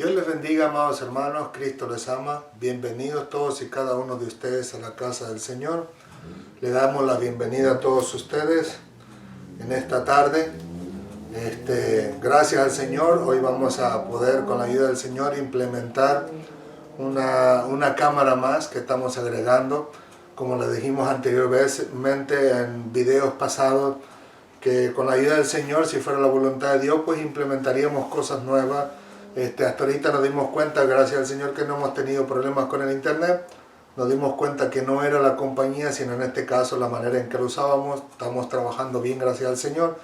Dios les bendiga, amados hermanos, Cristo les ama. Bienvenidos todos y cada uno de ustedes a la casa del Señor. Le damos la bienvenida a todos ustedes en esta tarde. Gracias al Señor, hoy vamos a poder con la ayuda del Señor implementar una cámara más que estamos agregando. Como le dijimos anteriormente en videos pasados, que con la ayuda del Señor, si fuera la voluntad de Dios, pues implementaríamos cosas nuevas. Hasta ahorita nos dimos cuenta, gracias al Señor, que no hemos tenido problemas con el internet. Nos dimos cuenta que no era la compañía, sino en este caso la manera en que lo usábamos. Estamos trabajando bien, gracias al Señor.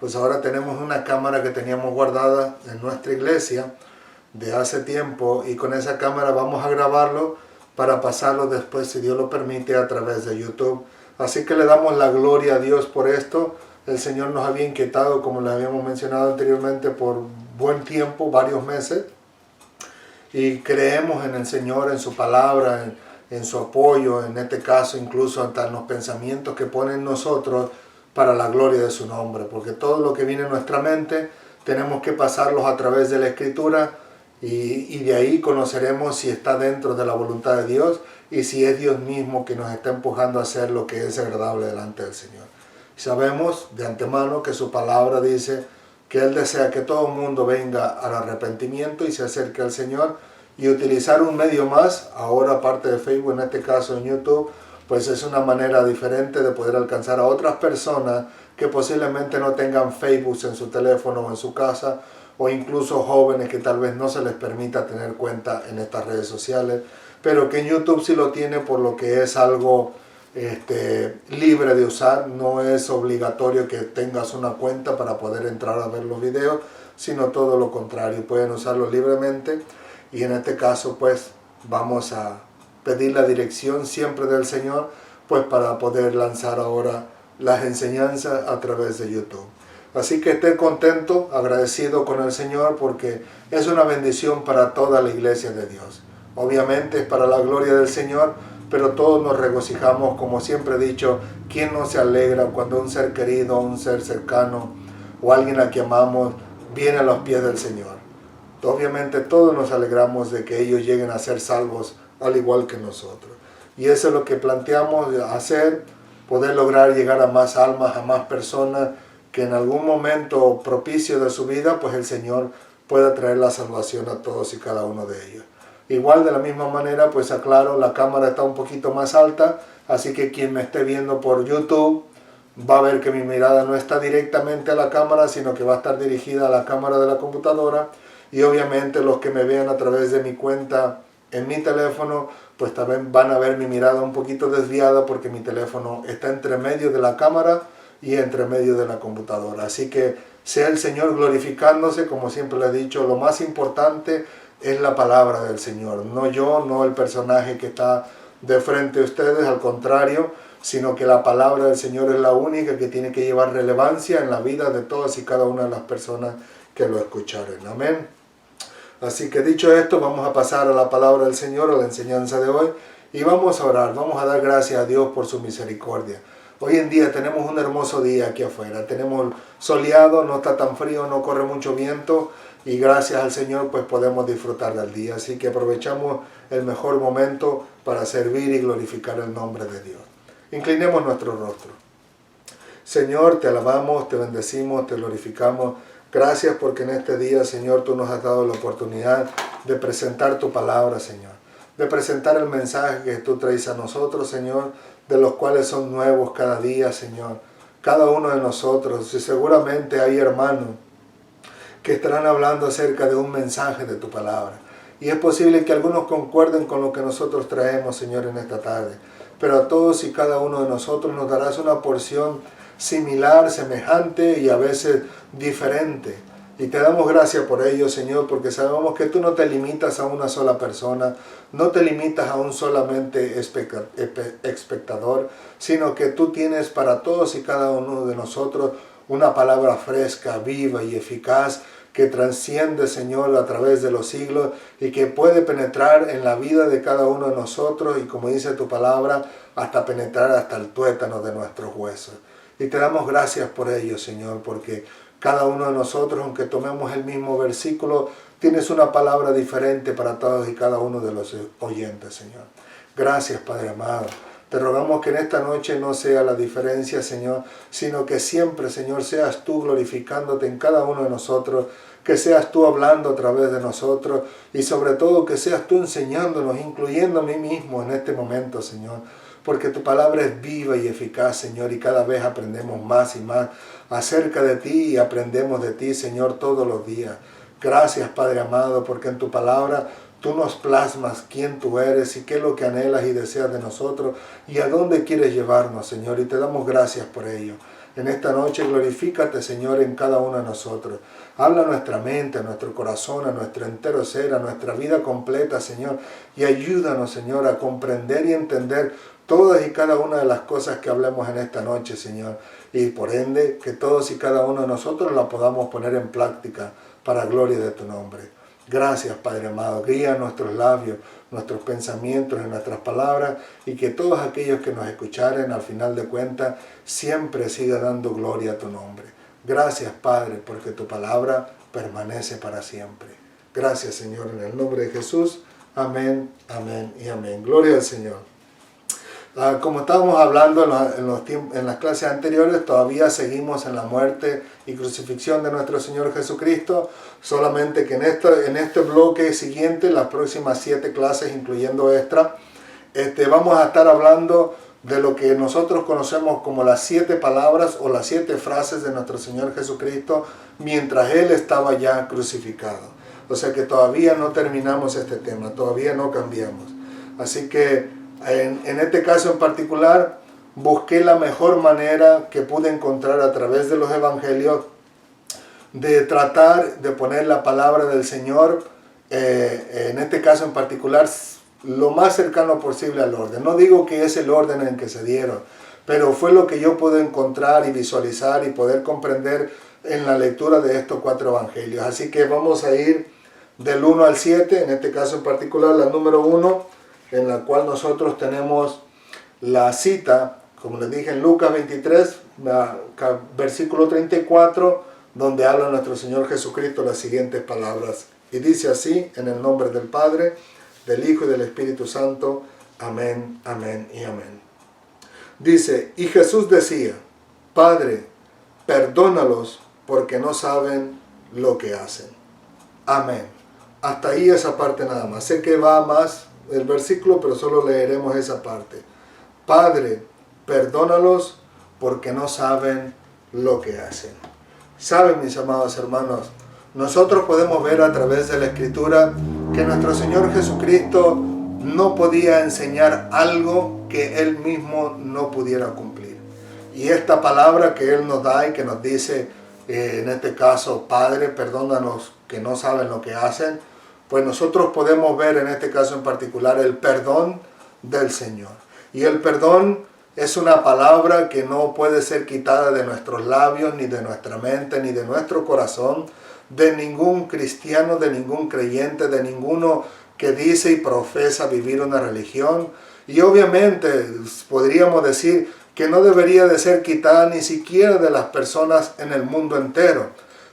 Pues ahora tenemos una cámara que teníamos guardada en nuestra iglesia de hace tiempo, y con esa cámara vamos a grabarlo para pasarlo después, si Dios lo permite, a través de YouTube. Así que le damos la gloria a Dios por esto. El Señor nos había inquietado, como les habíamos mencionado anteriormente, por buen tiempo, varios meses, y creemos en el Señor, en su palabra, en su apoyo, en este caso incluso hasta en los pensamientos que pone en nosotros para la gloria de su nombre, porque todo lo que viene en nuestra mente tenemos que pasarlos a través de la Escritura, y de ahí conoceremos si está dentro de la voluntad de Dios y si es Dios mismo que nos está empujando a hacer lo que es agradable delante del Señor. Sabemos de antemano que su palabra dice que Él desea que todo el mundo venga al arrepentimiento y se acerque al Señor, y utilizar un medio más, ahora aparte de Facebook, en este caso en YouTube, pues es una manera diferente de poder alcanzar a otras personas que posiblemente no tengan Facebook en su teléfono o en su casa, o incluso jóvenes que tal vez no se les permita tener cuenta en estas redes sociales, pero que en YouTube sí lo tiene, por lo que es algo libre de usar. No es obligatorio que tengas una cuenta para poder entrar a ver los videos, sino todo lo contrario, pueden usarlo libremente. Y en este caso pues vamos a pedir la dirección siempre del Señor, pues para poder lanzar ahora las enseñanzas a través de YouTube. Así que esté contento, agradecido con el Señor, porque es una bendición para toda la iglesia de Dios. Obviamente es para la gloria del Señor, pero todos nos regocijamos, como siempre he dicho. ¿Quién no se alegra cuando un ser querido, un ser cercano o alguien a quien amamos viene a los pies del Señor? Obviamente todos nos alegramos de que ellos lleguen a ser salvos al igual que nosotros. Y eso es lo que planteamos hacer, poder lograr llegar a más almas, a más personas, que en algún momento propicio de su vida, pues el Señor pueda traer la salvación a todos y cada uno de ellos. Igual, de la misma manera, pues aclaro, la cámara está un poquito más alta, así que quien me esté viendo por YouTube va a ver que mi mirada no está directamente a la cámara, sino que va a estar dirigida a la cámara de la computadora. Y obviamente los que me vean a través de mi cuenta en mi teléfono, pues también van a ver mi mirada un poquito desviada, porque mi teléfono está entre medio de la cámara y entre medio de la computadora. Así que sea el Señor glorificándose, como siempre le he dicho. Lo más importante es la palabra del Señor, no yo, no el personaje que está de frente a ustedes, al contrario, sino que la palabra del Señor es la única que tiene que llevar relevancia en la vida de todas y cada una de las personas que lo escucharen. Amén. Así que dicho esto, vamos a pasar a la palabra del Señor, a la enseñanza de hoy, y vamos a orar, vamos a dar gracias a Dios por su misericordia. Hoy en día tenemos un hermoso día aquí afuera, tenemos soleado, no está tan frío, no corre mucho viento, y gracias al Señor pues podemos disfrutar del día. Así que aprovechamos el mejor momento para servir y glorificar el nombre de Dios. Inclinemos nuestro rostro. Señor, te alabamos, te bendecimos, te glorificamos. Gracias porque en este día, Señor, tú nos has dado la oportunidad de presentar tu palabra, Señor, de presentar el mensaje que tú traes a nosotros, Señor, de los cuales son nuevos cada día, Señor, cada uno de nosotros. Y seguramente hay hermanos que estarán hablando acerca de un mensaje de tu palabra, y es posible que algunos concuerden con lo que nosotros traemos, Señor, en esta tarde, pero a todos y cada uno de nosotros nos darás una porción similar, semejante y a veces diferente. Y te damos gracias por ello, Señor, porque sabemos que tú no te limitas a una sola persona, no te limitas a un solamente espectador, sino que tú tienes para todos y cada uno de nosotros una palabra fresca, viva y eficaz, que trasciende, Señor, a través de los siglos, y que puede penetrar en la vida de cada uno de nosotros, y como dice tu palabra, hasta penetrar hasta el tuétano de nuestros huesos. Y te damos gracias por ello, Señor, porque Cada uno de nosotros, aunque tomemos el mismo versículo, tienes una palabra diferente para todos y cada uno de los oyentes, Señor. Gracias, Padre amado. Te rogamos que en esta noche no sea la diferencia, Señor, sino que siempre, Señor, seas tú glorificándote en cada uno de nosotros, que seas tú hablando a través de nosotros y sobre todo que seas tú enseñándonos, incluyendo a mí mismo en este momento, Señor. Porque tu palabra es viva y eficaz, Señor, y cada vez aprendemos más y más acerca de ti y aprendemos de ti, Señor, todos los días. Gracias, Padre amado, porque en tu palabra tú nos plasmas quién tú eres y qué es lo que anhelas y deseas de nosotros y a dónde quieres llevarnos, Señor, y te damos gracias por ello. En esta noche glorifícate, Señor, en cada uno de nosotros. Habla a nuestra mente, a nuestro corazón, a nuestro entero ser, a nuestra vida completa, Señor, y ayúdanos, Señor, a comprender y entender todas y cada una de las cosas que hablemos en esta noche, Señor, y por ende que todos y cada uno de nosotros la podamos poner en práctica para gloria de tu nombre. Gracias, Padre amado. Guía nuestros labios, nuestros pensamientos y nuestras palabras y que todos aquellos que nos escucharen al final de cuentas siempre siga dando gloria a tu nombre. Gracias, Padre, porque tu palabra permanece para siempre. Gracias, Señor, en el nombre de Jesús. Amén, amén y amén. Gloria al Señor. Como estábamos hablando en las clases anteriores, todavía seguimos en la muerte y crucifixión de nuestro Señor Jesucristo, solamente que en este bloque siguiente, las próximas 7 clases, incluyendo esta, vamos a estar hablando de lo que nosotros conocemos como las 7 palabras o las 7 frases de nuestro Señor Jesucristo mientras Él estaba ya crucificado. O sea que todavía no terminamos este tema, todavía no cambiamos. Así que en este caso en particular, busqué la mejor manera que pude encontrar a través de los evangelios de tratar de poner la palabra del Señor, en este caso en particular, lo más cercano posible al orden. No digo que es el orden en que se dieron, pero fue lo que yo pude encontrar y visualizar y poder comprender en la lectura de estos 4 evangelios. Así que vamos a ir del 1 al 7, en este caso en particular la número 1, en la cual nosotros tenemos la cita, como les dije, en Lucas 23, versículo 34, donde habla nuestro Señor Jesucristo las siguientes palabras. Y dice así, en el nombre del Padre, del Hijo y del Espíritu Santo. Amén, amén y amén. Dice, y Jesús decía, Padre, perdónalos porque no saben lo que hacen. Amén. Hasta ahí esa parte nada más. Sé que va más el versículo, pero solo leeremos esa parte. Padre, perdónalos porque no saben lo que hacen. Saben, mis amados hermanos, nosotros podemos ver a través de la Escritura que nuestro Señor Jesucristo no podía enseñar algo que Él mismo no pudiera cumplir. Y esta palabra que Él nos da y que nos dice, en este caso, Padre, perdónanos que no saben lo que hacen, pues nosotros podemos ver en este caso en particular el perdón del Señor. Y el perdón es una palabra que no puede ser quitada de nuestros labios, ni de nuestra mente, ni de nuestro corazón, de ningún cristiano, de ningún creyente, de ninguno que dice y profesa vivir una religión. Y obviamente podríamos decir que no debería de ser quitada ni siquiera de las personas en el mundo entero.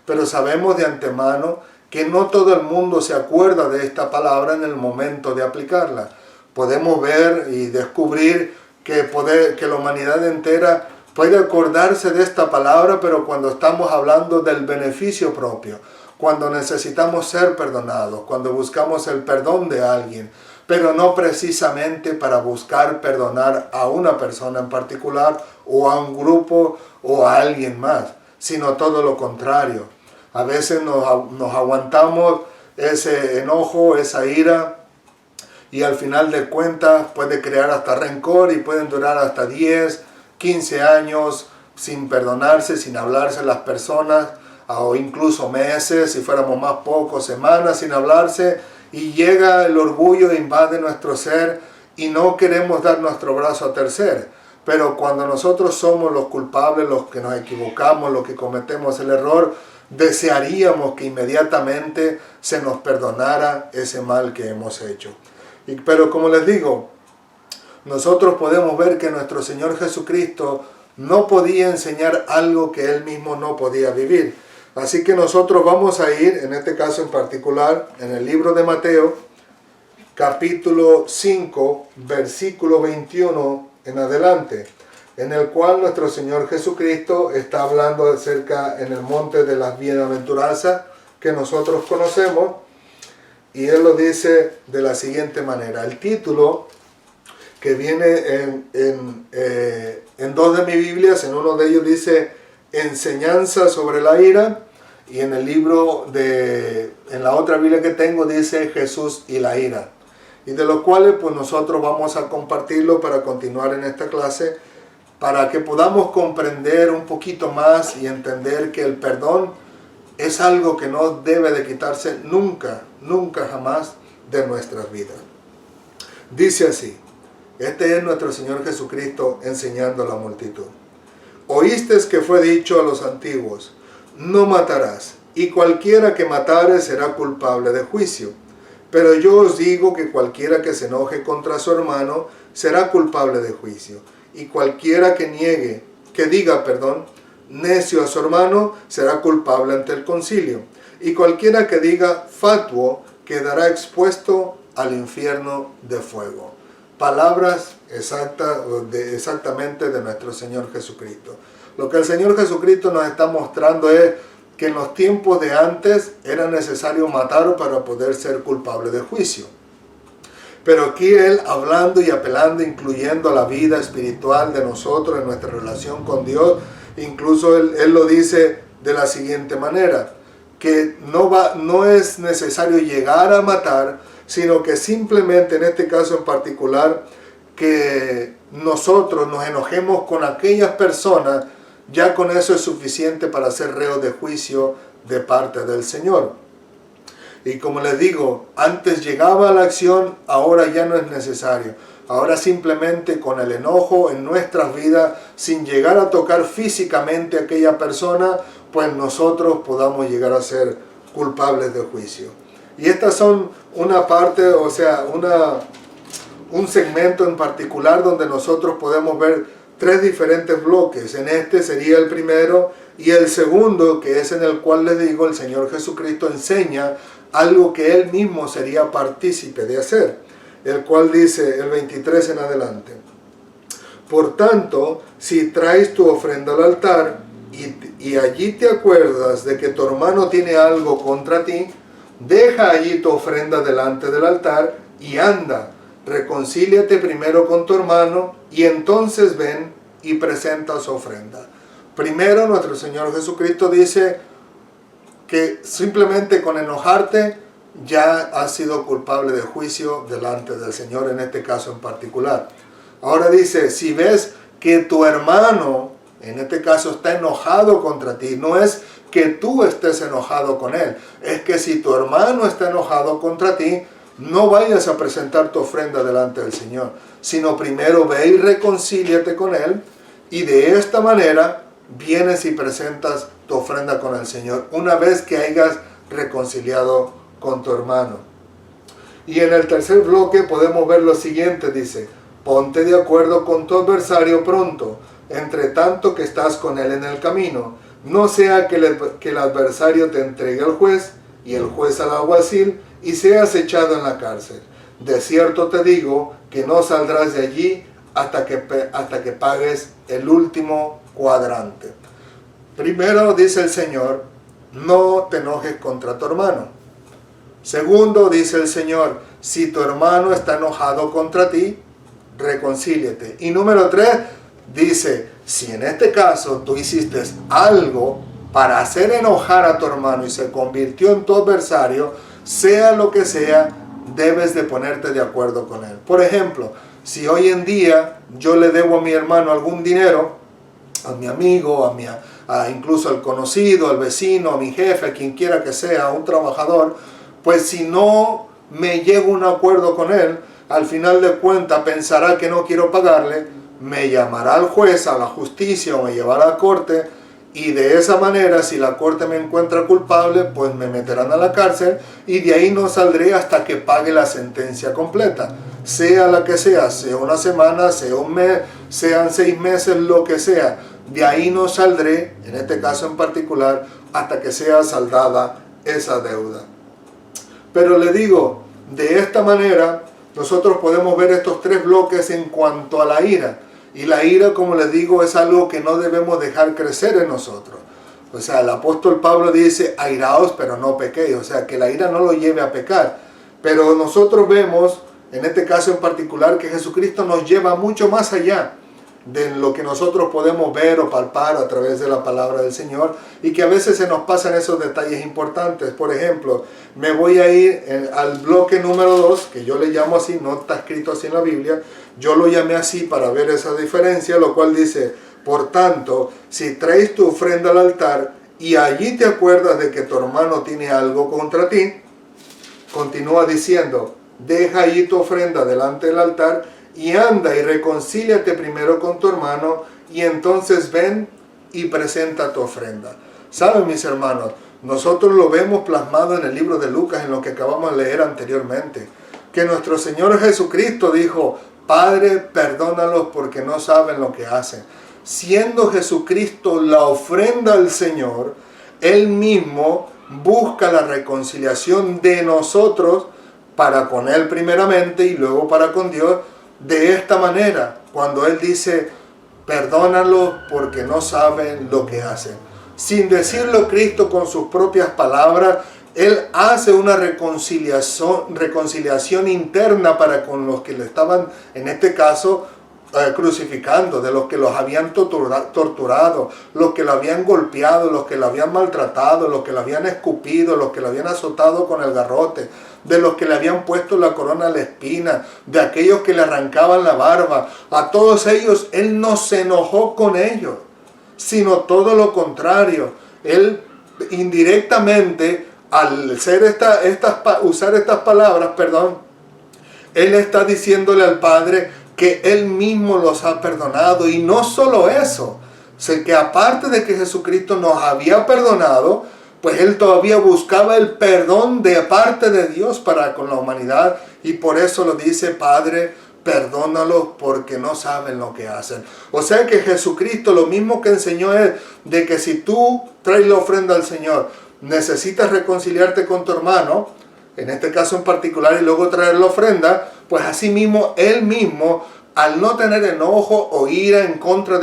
Pero sabemos de antemano que no todo el mundo se acuerda de esta palabra en el momento de aplicarla. Podemos ver y descubrir que la humanidad entera puede acordarse de esta palabra, pero cuando estamos hablando del beneficio propio, cuando necesitamos ser perdonados, cuando buscamos el perdón de alguien, pero no precisamente para buscar perdonar a una persona en particular o a un grupo o a alguien más, sino todo lo contrario. A veces nos aguantamos ese enojo, esa ira, y al final de cuentas puede crear hasta rencor y pueden durar hasta 10, 15 años sin perdonarse, sin hablarse las personas, o incluso meses, si fuéramos más pocos, semanas sin hablarse, y llega el orgullo e invade nuestro ser y no queremos dar nuestro brazo a torcer. Pero cuando nosotros somos los culpables, los que nos equivocamos, los que cometemos el error, desearíamos que inmediatamente se nos perdonara ese mal que hemos hecho. Pero como les digo, nosotros podemos ver que nuestro Señor Jesucristo no podía enseñar algo que Él mismo no podía vivir. Así que nosotros vamos a ir, en este caso en particular, en el libro de Mateo, capítulo 5, versículo 21 en adelante, en el cual nuestro Señor Jesucristo está hablando acerca en el monte de las bienaventuranzas que nosotros conocemos, y Él lo dice de la siguiente manera. El título que viene en dos de mis Biblias, en uno de ellos dice Enseñanza sobre la ira, y en el libro en la otra Biblia que tengo dice Jesús y la ira, y de los cuales pues nosotros vamos a compartirlo para continuar en esta clase, para que podamos comprender un poquito más y entender que el perdón es algo que no debe de quitarse nunca, nunca jamás de nuestras vidas. Dice así, este es nuestro Señor Jesucristo enseñando a la multitud. Oísteis que fue dicho a los antiguos, no matarás, y cualquiera que matare será culpable de juicio. Pero yo os digo que cualquiera que se enoje contra su hermano será culpable de juicio. Y cualquiera que diga necio a su hermano será culpable ante el concilio. Y cualquiera que diga fatuo quedará expuesto al infierno de fuego. Palabras exactamente de nuestro Señor Jesucristo. Lo que el Señor Jesucristo nos está mostrando es que en los tiempos de antes era necesario matar para poder ser culpable de juicio. Pero aquí Él hablando y apelando, incluyendo a la vida espiritual de nosotros, en nuestra relación con Dios, incluso Él lo dice de la siguiente manera, que no es necesario llegar a matar, sino que simplemente en este caso en particular, que nosotros nos enojemos con aquellas personas, ya con eso es suficiente para ser reos de juicio de parte del Señor. Y como les digo, antes llegaba a la acción, ahora ya no es necesario. Ahora simplemente con el enojo en nuestras vidas, sin llegar a tocar físicamente a aquella persona, pues nosotros podamos llegar a ser culpables de juicio. Y estas son una parte, o sea, un segmento en particular donde nosotros podemos ver tres diferentes bloques. En este sería el primero, y el segundo, que es en el cual les digo, el Señor Jesucristo enseña algo que Él mismo sería partícipe de hacer, el cual dice el 23 en adelante. Por tanto, si traes tu ofrenda al altar y allí te acuerdas de que tu hermano tiene algo contra ti, deja allí tu ofrenda delante del altar y anda, reconcíliate primero con tu hermano y entonces ven y presenta su ofrenda. Primero nuestro Señor Jesucristo dice que simplemente con enojarte ya has sido culpable de juicio delante del Señor, en este caso en particular. Ahora dice, si ves que tu hermano, en este caso, está enojado contra ti, no es que tú estés enojado con él, es que si tu hermano está enojado contra ti, no vayas a presentar tu ofrenda delante del Señor, sino primero ve y reconcíliate con él, y de esta manera vienes y presentas tu ofrenda con el Señor, una vez que hayas reconciliado con tu hermano. Y en el tercer bloque podemos ver lo siguiente, dice, ponte de acuerdo con tu adversario pronto, entre tanto que estás con él en el camino, no sea que el adversario te entregue al juez, y el juez al alguacil, y seas echado en la cárcel. De cierto te digo que no saldrás de allí hasta que pagues el último cuadrante. Primero dice el Señor, no te enojes contra tu hermano. Segundo dice el Señor, si tu hermano está enojado contra ti, reconcíliate. Y número 3 dice, si en este caso tú hiciste algo para hacer enojar a tu hermano y se convirtió en tu adversario, sea lo que sea, debes de ponerte de acuerdo con él. Por ejemplo, si hoy en día yo le debo a mi hermano algún dinero, a mi amigo, incluso al conocido, al vecino, a mi jefe, a quien quiera que sea, a un trabajador, pues si no me llego a un acuerdo con él, al final de cuentas pensará que no quiero pagarle, me llamará al juez, a la justicia o me llevará a la corte, y de esa manera, si la corte me encuentra culpable, pues me meterán a la cárcel y de ahí no saldré hasta que pague la sentencia completa. Sea la que sea una semana, sea un mes, sean 6 meses, lo que sea. de ahí no saldré, en este caso en particular, hasta que sea saldada esa deuda. Pero le digo, de esta manera, nosotros podemos ver estos tres bloques en cuanto a la ira. Y la ira, como les digo, es algo que no debemos dejar crecer en nosotros. O sea, el apóstol Pablo dice, airaos, pero no pequéis. O sea, que la ira no lo lleve a pecar. Pero nosotros vemos, en este caso en particular, que Jesucristo nos lleva mucho más allá de lo que nosotros podemos ver o palpar a través de la palabra del Señor, y que a veces se nos pasan esos detalles importantes. Por ejemplo, me voy a ir al bloque número 2, que yo le llamo así, no está escrito así en la Biblia, yo lo llamé así para ver esa diferencia, lo cual dice, por tanto, si traes tu ofrenda al altar y allí te acuerdas de que tu hermano tiene algo contra ti, continúa diciendo, deja allí tu ofrenda delante del altar y anda y reconcíliate primero con tu hermano y entonces ven y presenta tu ofrenda. ¿Saben, mis hermanos? Nosotros lo vemos plasmado en el libro de Lucas, en lo que acabamos de leer anteriormente, que nuestro Señor Jesucristo dijo, Padre, perdónalos porque no saben lo que hacen. Siendo Jesucristo la ofrenda al Señor, Él mismo busca la reconciliación de nosotros para con Él primeramente y luego para con Dios. De esta manera, cuando Él dice, perdónalos porque no saben lo que hacen. Sin decirlo Cristo con sus propias palabras, Él hace una reconciliación interna para con los que le estaban, en este caso, crucificando, de los que los habían torturado, los que lo habían golpeado, los que lo habían maltratado, los que lo habían escupido, los que lo habían azotado con el garrote, de los que le habían puesto la corona de espina, de aquellos que le arrancaban la barba. A todos ellos Él no se enojó con ellos, sino todo lo contrario. Él indirectamente, al usar estas palabras, Él está diciéndole al Padre que Él mismo los ha perdonado. Y no solo eso, que aparte de que Jesucristo nos había perdonado, pues Él todavía buscaba el perdón de parte de Dios para con la humanidad. Y por eso lo dice, Padre, perdónalos porque no saben lo que hacen. O sea que Jesucristo, lo mismo que enseñó Él, de que si tú traes la ofrenda al Señor, necesitas reconciliarte con tu hermano, en este caso en particular, y luego traer la ofrenda, pues así mismo Él mismo, al no tener enojo o ira en contra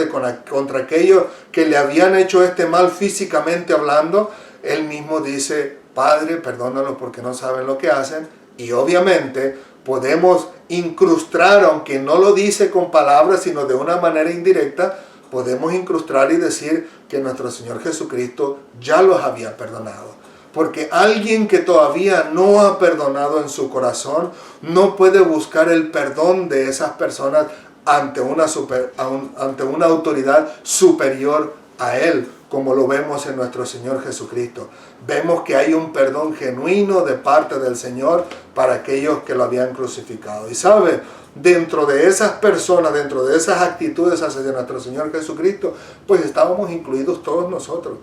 aquellos que le habían hecho este mal físicamente hablando, Él mismo dice, Padre, perdónalos porque no saben lo que hacen. Y obviamente podemos incrustar, aunque no lo dice con palabras, sino de una manera indirecta, podemos incrustar y decir que nuestro Señor Jesucristo ya los había perdonado. Porque alguien que todavía no ha perdonado en su corazón no puede buscar el perdón de esas personas ante una autoridad superior a él, como lo vemos en nuestro Señor Jesucristo. Vemos que hay un perdón genuino de parte del Señor para aquellos que lo habían crucificado. Y sabe, dentro de esas personas, dentro de esas actitudes hacia nuestro Señor Jesucristo, pues estábamos incluidos todos nosotros.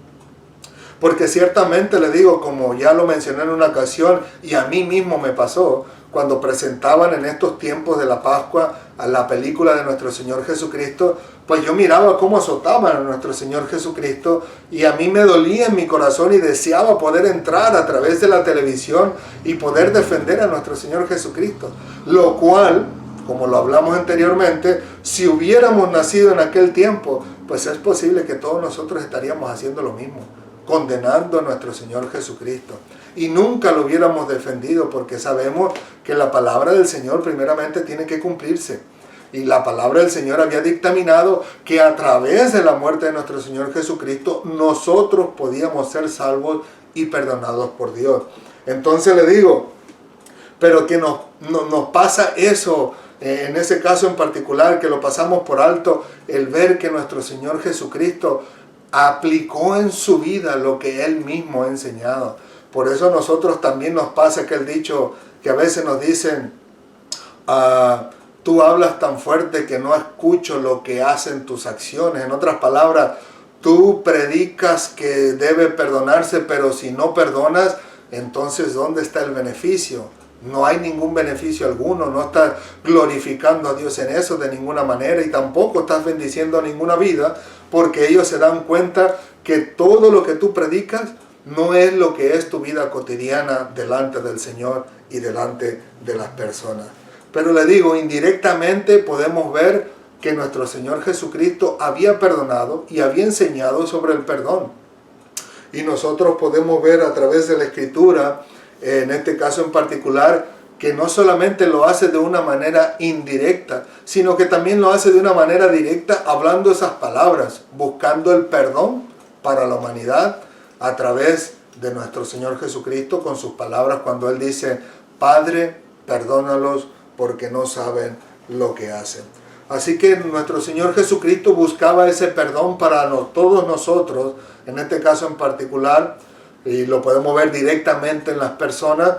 Porque ciertamente le digo, como ya lo mencioné en una ocasión, y a mí mismo me pasó, cuando presentaban en estos tiempos de la Pascua a la película de nuestro Señor Jesucristo, pues yo miraba cómo azotaban a nuestro Señor Jesucristo y a mí me dolía en mi corazón y deseaba poder entrar a través de la televisión y poder defender a nuestro Señor Jesucristo. Lo cual, como lo hablamos anteriormente, si hubiéramos nacido en aquel tiempo, pues es posible que todos nosotros estaríamos haciendo lo mismo, condenando a nuestro Señor Jesucristo. Y nunca lo hubiéramos defendido porque sabemos que la palabra del Señor primeramente tiene que cumplirse. Y la palabra del Señor había dictaminado que a través de la muerte de nuestro Señor Jesucristo nosotros podíamos ser salvos y perdonados por Dios. Entonces le digo, pero que nos pasa eso, en ese caso en particular, que lo pasamos por alto, el ver que nuestro Señor Jesucristo aplicó en su vida lo que Él mismo ha enseñado. Por eso a nosotros también nos pasa aquel dicho que a veces nos dicen, tú hablas tan fuerte que no escucho lo que hacen tus acciones. En otras palabras, tú predicas que debe perdonarse, pero si no perdonas, entonces ¿dónde está el beneficio? no hay ningún beneficio alguno, no estás glorificando a Dios en eso de ninguna manera y tampoco estás bendiciendo a ninguna vida, porque ellos se dan cuenta que todo lo que tú predicas no es lo que es tu vida cotidiana delante del Señor y delante de las personas. Pero le digo, indirectamente podemos ver que nuestro Señor Jesucristo había perdonado y había enseñado sobre el perdón. Y nosotros podemos ver a través de la Escritura, en este caso en particular, que no solamente lo hace de una manera indirecta, sino que también lo hace de una manera directa, hablando esas palabras, buscando el perdón para la humanidad a través de nuestro Señor Jesucristo con sus palabras cuando Él dice, Padre, perdónalos porque no saben lo que hacen. Así que nuestro Señor Jesucristo buscaba ese perdón para todos nosotros, en este caso en particular, y lo podemos ver directamente en las personas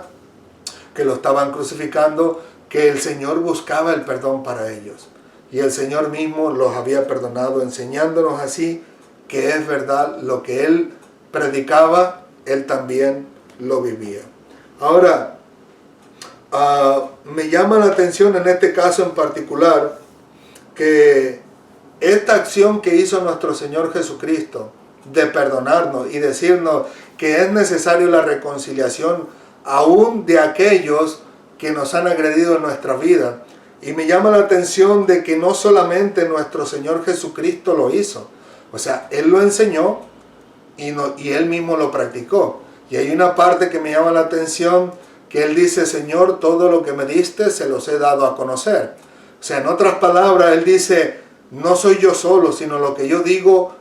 que lo estaban crucificando, que el Señor buscaba el perdón para ellos. Y el Señor mismo los había perdonado, enseñándonos así que es verdad lo que Él predicaba, Él también lo vivía. Ahora, me llama la atención en este caso en particular que esta acción que hizo nuestro Señor Jesucristo de perdonarnos y decirnos que es necesario la reconciliación aún de aquellos que nos han agredido en nuestra vida. Y me llama la atención de que no solamente nuestro Señor Jesucristo lo hizo, o sea, Él lo enseñó y Él mismo lo practicó. Y hay una parte que me llama la atención que Él dice, Señor, todo lo que me diste se los he dado a conocer. O sea, en otras palabras, Él dice, no soy yo solo, sino lo que yo digo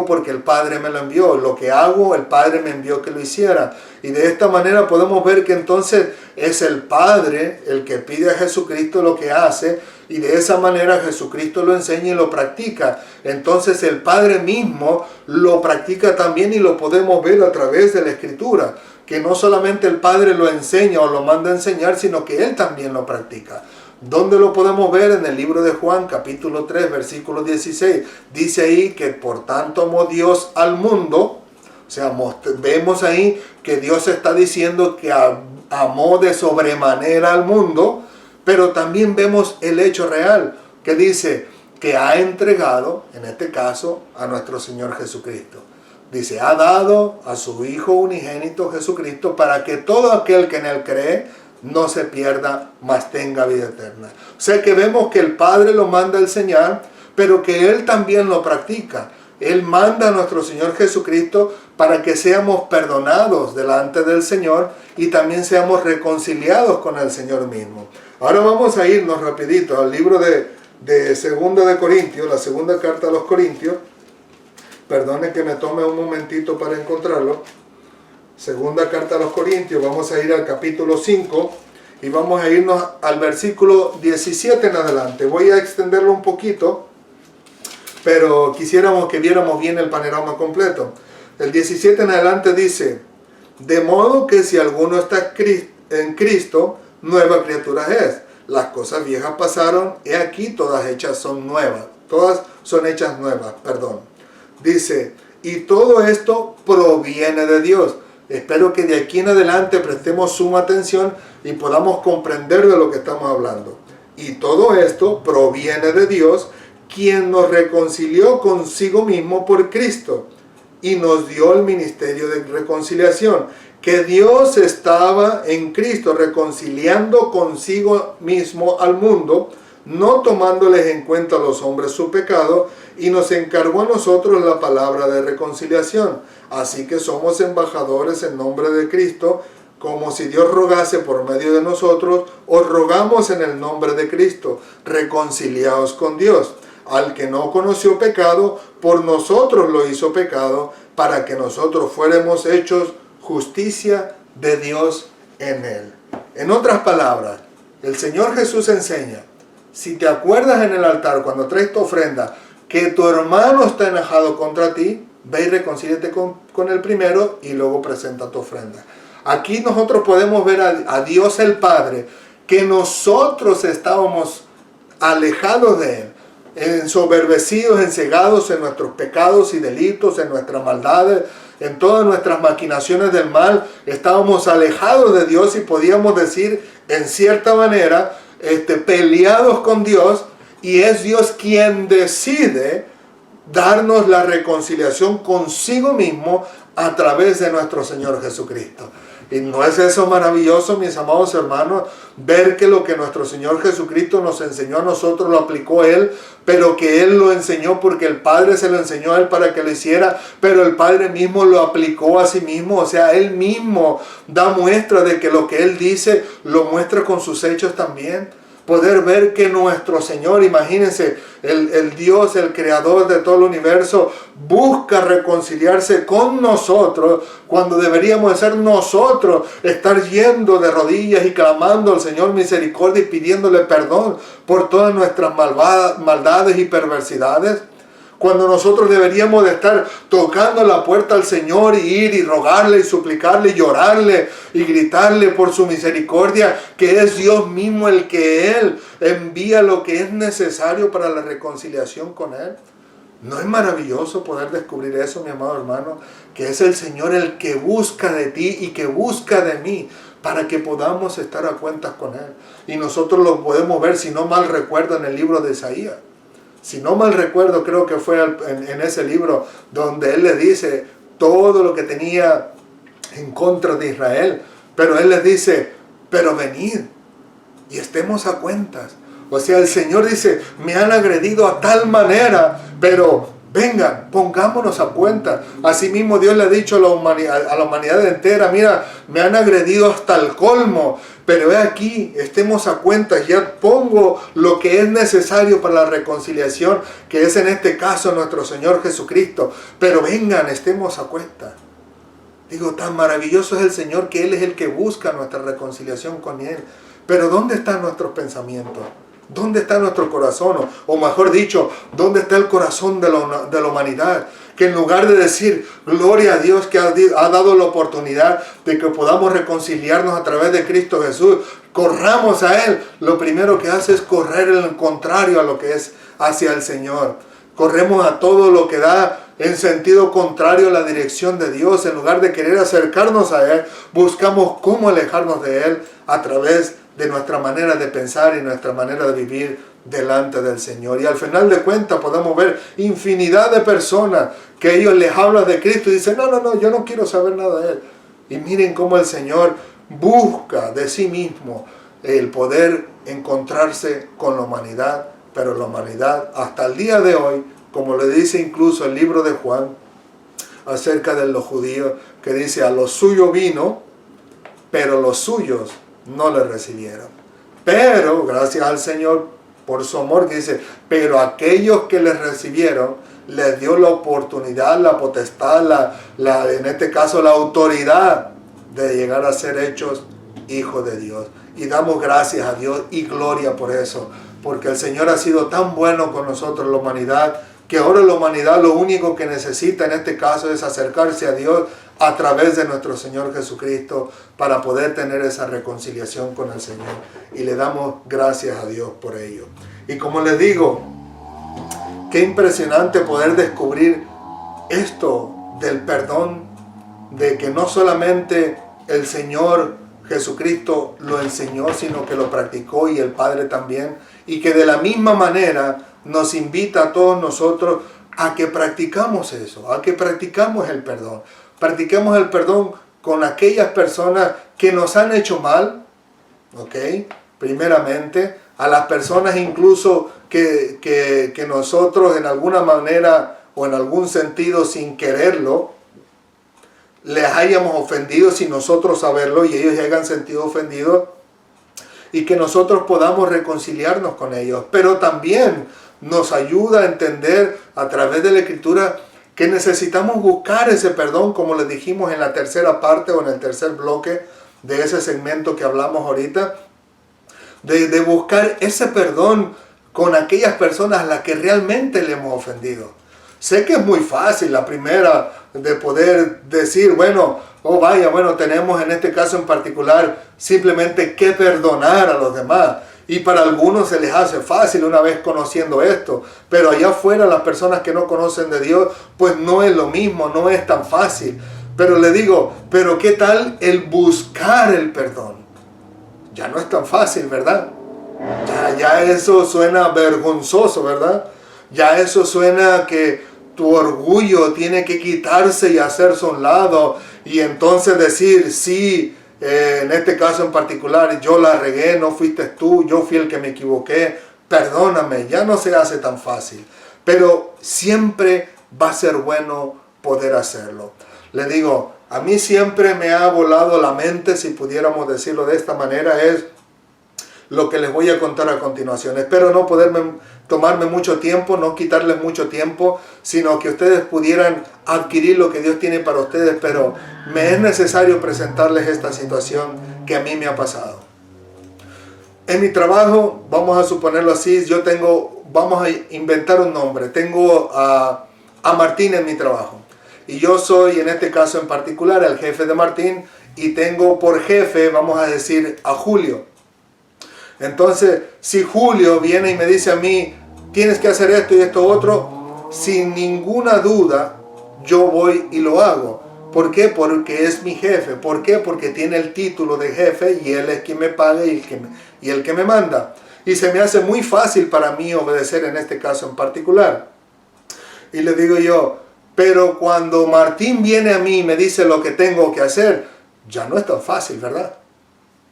porque el Padre me lo envió. Lo que hago, el Padre me envió que lo hiciera. Y de esta manera podemos ver que entonces es el Padre el que pide a Jesucristo lo que hace. Y de esa manera Jesucristo lo enseña y lo practica. Entonces el Padre mismo lo practica también y lo podemos ver a través de la Escritura. Que no solamente el Padre lo enseña o lo manda a enseñar, sino que Él también lo practica. ¿Dónde lo podemos ver? En el libro de Juan, capítulo 3, versículo 16. Dice ahí que por tanto amó Dios al mundo. O sea, vemos ahí que Dios está diciendo que amó de sobremanera al mundo. Pero también vemos el hecho real, que dice que ha entregado, en este caso, a nuestro Señor Jesucristo. Dice, ha dado a su Hijo unigénito Jesucristo para que todo aquel que en Él cree no se pierda, mas tenga vida eterna. O sea que vemos que el Padre lo manda a enseñar, pero que Él también lo practica. Él manda a nuestro Señor Jesucristo para que seamos perdonados delante del Señor y también seamos reconciliados con el Señor mismo. Ahora vamos a irnos rapidito al libro de 2 de Corintios, la segunda carta a los Corintios. Perdone que me tome un momentito para encontrarlo. Segunda carta a los Corintios, vamos a ir al capítulo 5 y vamos a irnos al versículo 17 en adelante. Voy a extenderlo un poquito, pero quisiéramos que viéramos bien el panorama completo. El 17 en adelante dice, de modo que si alguno está en Cristo, nueva criatura es. Las cosas viejas pasaron, he aquí todas hechas son nuevas. Todas son hechas nuevas, perdón. Dice, y todo esto proviene de Dios. Espero que de aquí en adelante prestemos suma atención y podamos comprender de lo que estamos hablando. Y todo esto proviene de Dios, quien nos reconcilió consigo mismo por Cristo y nos dio el ministerio de reconciliación. Que Dios estaba en Cristo reconciliando consigo mismo al mundo, no tomándoles en cuenta a los hombres su pecado, y nos encargó a nosotros la palabra de reconciliación. Así que somos embajadores en nombre de Cristo, como si Dios rogase por medio de nosotros, os rogamos en el nombre de Cristo, reconciliaos con Dios. Al que no conoció pecado, por nosotros lo hizo pecado, para que nosotros fuéramos hechos justicia de Dios en él. En otras palabras, el Señor Jesús enseña, si te acuerdas en el altar cuando traes tu ofrenda, que tu hermano está enojado contra ti, ve y reconcíliate con el primero y luego presenta tu ofrenda. Aquí nosotros podemos ver a Dios el Padre, que nosotros estábamos alejados de Él, ensoberbecidos, encegados en nuestros pecados y delitos, en nuestras maldades, en todas nuestras maquinaciones del mal, estábamos alejados de Dios y podíamos decir, en cierta manera, peleados con Dios, y es Dios quien decide darnos la reconciliación consigo mismo a través de nuestro Señor Jesucristo. ¿Y no es eso maravilloso, mis amados hermanos? Ver que lo que nuestro Señor Jesucristo nos enseñó a nosotros lo aplicó Él, pero que Él lo enseñó porque el Padre se lo enseñó a Él para que lo hiciera, pero el Padre mismo lo aplicó a sí mismo. O sea, Él mismo da muestra de que lo que Él dice lo muestra con sus hechos también. Poder ver que nuestro Señor, imagínense, el Dios, el creador de todo el universo, busca reconciliarse con nosotros cuando deberíamos de ser nosotros, estar yendo de rodillas y clamando al Señor misericordia y pidiéndole perdón por todas nuestras maldades y perversidades. Cuando nosotros deberíamos de estar tocando la puerta al Señor y ir y rogarle y suplicarle y llorarle y gritarle por su misericordia, que es Dios mismo el que Él envía lo que es necesario para la reconciliación con Él. ¿No es maravilloso poder descubrir eso, mi amado hermano? Que es el Señor el que busca de ti y que busca de mí para que podamos estar a cuentas con Él. Y nosotros lo podemos ver, si no mal recuerdo, en el libro de Isaías. Si no mal recuerdo, creo que fue en ese libro donde Él le dice todo lo que tenía en contra de Israel. Pero Él les dice, pero venid y estemos a cuentas. O sea, el Señor dice, me han agredido a tal manera, pero vengan, pongámonos a cuenta. Asimismo Dios le ha dicho a la humanidad entera, mira, me han agredido hasta el colmo, pero he aquí, estemos a cuenta, ya pongo lo que es necesario para la reconciliación, que es en este caso nuestro Señor Jesucristo. Pero vengan, estemos a cuenta. Digo, tan maravilloso es el Señor que Él es el que busca nuestra reconciliación con Él. Pero ¿dónde están nuestros pensamientos? ¿Dónde está nuestro corazón? O mejor dicho, ¿dónde está el corazón de la humanidad? Que en lugar de decir, gloria a Dios que ha dado la oportunidad de que podamos reconciliarnos a través de Cristo Jesús, corramos a Él, lo primero que hace es correr en el contrario a lo que es hacia el Señor. Corremos a todo lo que da en sentido contrario a la dirección de Dios. En lugar de querer acercarnos a Él, buscamos cómo alejarnos de Él a través de nuestra manera de pensar y nuestra manera de vivir delante del Señor. Y al final de cuentas podemos ver infinidad de personas que ellos les hablan de Cristo y dicen, no, yo no quiero saber nada de Él. Y miren cómo el Señor busca de sí mismo el poder encontrarse con la humanidad, pero la humanidad hasta el día de hoy, como le dice incluso el libro de Juan acerca de los judíos, que dice, a los suyos vino, pero los suyos no le recibieron. Pero, gracias al Señor por su amor, que dice, pero aquellos que le recibieron, les dio la oportunidad, la potestad, en este caso la autoridad de llegar a ser hechos hijos de Dios. Y damos gracias a Dios y gloria por eso, porque el Señor ha sido tan bueno con nosotros, la humanidad, que ahora la humanidad lo único que necesita en este caso es acercarse a Dios a través de nuestro Señor Jesucristo para poder tener esa reconciliación con el Señor. Y le damos gracias a Dios por ello. Y como les digo, qué impresionante poder descubrir esto del perdón, de que no solamente el Señor Jesucristo lo enseñó, sino que lo practicó y el Padre también. Y que de la misma manera nos invita a todos nosotros a que practicamos eso, a que practicamos el perdón. Practiquemos el perdón con aquellas personas que nos han hecho mal, ¿ok? Primeramente, a las personas incluso que nosotros en alguna manera o en algún sentido sin quererlo, les hayamos ofendido sin nosotros saberlo y ellos se hayan sentido ofendidos, y que nosotros podamos reconciliarnos con ellos. Pero también nos ayuda a entender a través de la Escritura que necesitamos buscar ese perdón, como les dijimos en la tercera parte o en el tercer bloque de ese segmento que hablamos ahorita, de buscar ese perdón con aquellas personas a las que realmente le hemos ofendido. Sé que es muy fácil la primera de poder decir, bueno, tenemos en este caso en particular simplemente que perdonar a los demás. Y para algunos se les hace fácil una vez conociendo esto, pero allá afuera las personas que no conocen de Dios, pues no es lo mismo, no es tan fácil. Pero le digo, pero ¿qué tal el buscar el perdón? Ya no es tan fácil, ¿verdad? Ya eso suena vergonzoso, ¿verdad? Ya eso suena que tu orgullo tiene que quitarse y hacerse a un lado y entonces decir, sí, en este caso en particular, yo la regué, no fuiste tú, yo fui el que me equivoqué, perdóname, ya no se hace tan fácil. Pero siempre va a ser bueno poder hacerlo. Le digo, a mí siempre me ha volado la mente, si pudiéramos decirlo de esta manera, es lo que les voy a contar a continuación. Espero no tomarme mucho tiempo, no quitarles mucho tiempo, sino que ustedes pudieran adquirir lo que Dios tiene para ustedes, pero me es necesario presentarles esta situación que a mí me ha pasado. En mi trabajo, vamos a suponerlo así, vamos a inventar un nombre, tengo a Martín en mi trabajo. Y yo soy, en este caso en particular, el jefe de Martín, y tengo por jefe, vamos a decir, a Julio. Entonces, si Julio viene y me dice a mí, tienes que hacer esto y esto otro, sin ninguna duda, yo voy y lo hago. ¿Por qué? Porque es mi jefe. ¿Por qué? Porque tiene el título de jefe y él es quien me paga y el que me manda. Y se me hace muy fácil para mí obedecer en este caso en particular. Y le digo yo, pero cuando Martín viene a mí y me dice lo que tengo que hacer, ya no es tan fácil, ¿verdad?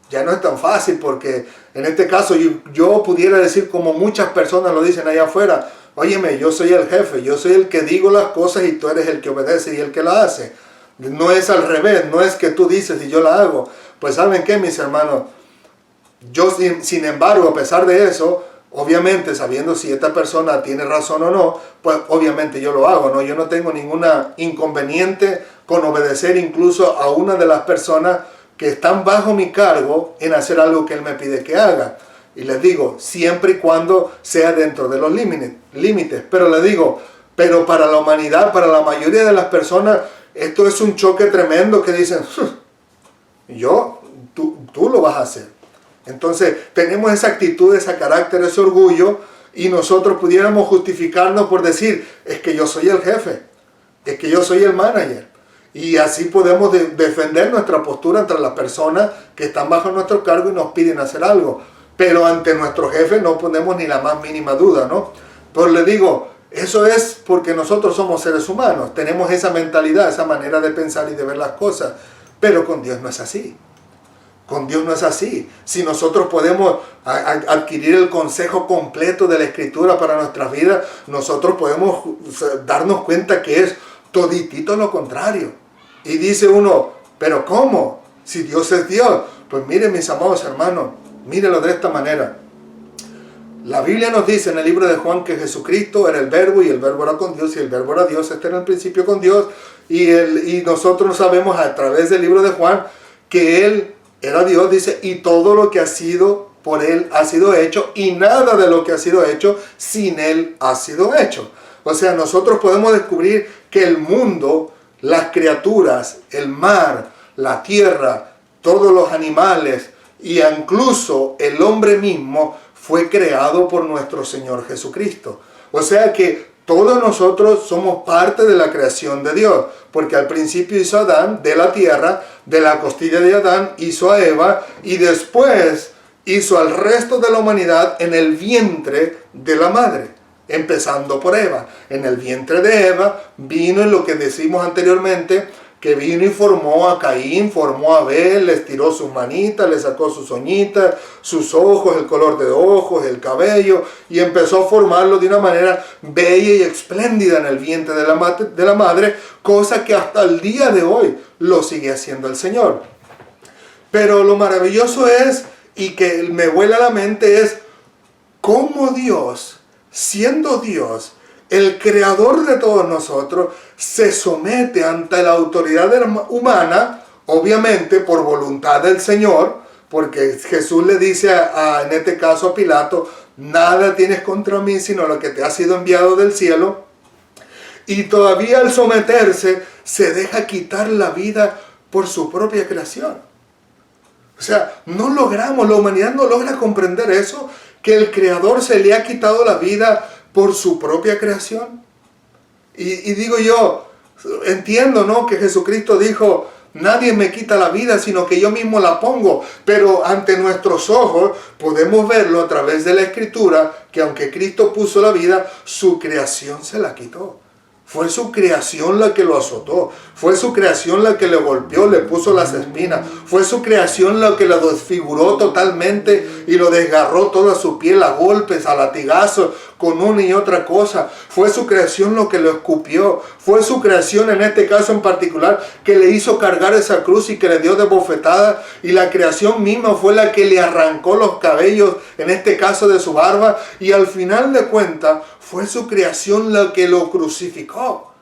Ya no es tan fácil porque en este caso yo pudiera decir como muchas personas lo dicen allá afuera, óyeme, yo soy el jefe, yo soy el que digo las cosas y tú eres el que obedece y el que la hace. No es al revés, no es que tú dices y yo la hago. Pues ¿saben qué, mis hermanos? Yo sin embargo, a pesar de eso, obviamente sabiendo si esta persona tiene razón o no, pues obviamente yo lo hago, ¿no? Yo no tengo ninguna inconveniente con obedecer incluso a una de las personas que están bajo mi cargo en hacer algo que él me pide que haga. Y les digo, siempre y cuando sea dentro de los límites. Pero les digo, pero para la humanidad, para la mayoría de las personas, esto es un choque tremendo que dicen, tú lo vas a hacer. Entonces, tenemos esa actitud, ese carácter, ese orgullo, y nosotros pudiéramos justificarnos por decir, es que yo soy el jefe, es que yo soy el manager. Y así podemos defender nuestra postura entre las personas que están bajo nuestro cargo y nos piden hacer algo. Pero ante nuestro jefe no ponemos ni la más mínima duda, ¿no? Pero le digo, eso es porque nosotros somos seres humanos. Tenemos esa mentalidad, esa manera de pensar y de ver las cosas. Pero con Dios no es así. Con Dios no es así. Si nosotros podemos adquirir el consejo completo de la Escritura para nuestras vidas, nosotros podemos darnos cuenta que es toditito lo contrario. Y dice uno, ¿pero cómo? Si Dios es Dios. Pues miren, mis amados hermanos, mírenlo de esta manera. La Biblia nos dice en el libro de Juan que Jesucristo era el verbo y el verbo era con Dios y el verbo era Dios. Este era el principio con Dios. Y nosotros sabemos a través del libro de Juan que Él era Dios, dice, y todo lo que ha sido por Él ha sido hecho y nada de lo que ha sido hecho sin Él ha sido hecho. O sea, nosotros podemos descubrir que el mundo, las criaturas, el mar, la tierra, todos los animales y incluso el hombre mismo fue creado por nuestro Señor Jesucristo. O sea que todos nosotros somos parte de la creación de Dios, porque al principio hizo a Adán de la tierra, de la costilla de Adán hizo a Eva y después hizo al resto de la humanidad en el vientre de la madre. Empezando por Eva. En el vientre de Eva vino en lo que decimos anteriormente, que vino y formó a Caín, formó a Abel, le estiró sus manitas, le sacó sus uñitas, sus ojos, el color de ojos, el cabello, y empezó a formarlo de una manera bella y espléndida en el vientre de la madre, cosa que hasta el día de hoy lo sigue haciendo el Señor. Pero lo maravilloso es, y que me vuela la mente, es cómo Dios, siendo Dios, el creador de todos nosotros, se somete ante la autoridad humana, obviamente por voluntad del Señor, porque Jesús le dice en este caso a Pilato, nada tienes contra mí sino lo que te ha sido enviado del cielo, y todavía al someterse se deja quitar la vida por su propia creación. O sea, no logramos, la humanidad no logra comprender eso, que el Creador se le ha quitado la vida por su propia creación. Y digo yo, entiendo, ¿no?, que Jesucristo dijo, nadie me quita la vida, sino que yo mismo la pongo. Pero ante nuestros ojos podemos verlo a través de la Escritura, que aunque Cristo puso la vida, su creación se la quitó. Fue su creación la que lo azotó. Fue su creación la que le golpeó, le puso las espinas. Fue su creación la que lo desfiguró totalmente y lo desgarró toda su piel a golpes, a latigazos, con una y otra cosa. Fue su creación lo que lo escupió. Fue su creación, en este caso en particular, que le hizo cargar esa cruz y que le dio de bofetada. Y la creación misma fue la que le arrancó los cabellos, en este caso de su barba. Y al final de cuentas, fue su creación la que lo crucificó.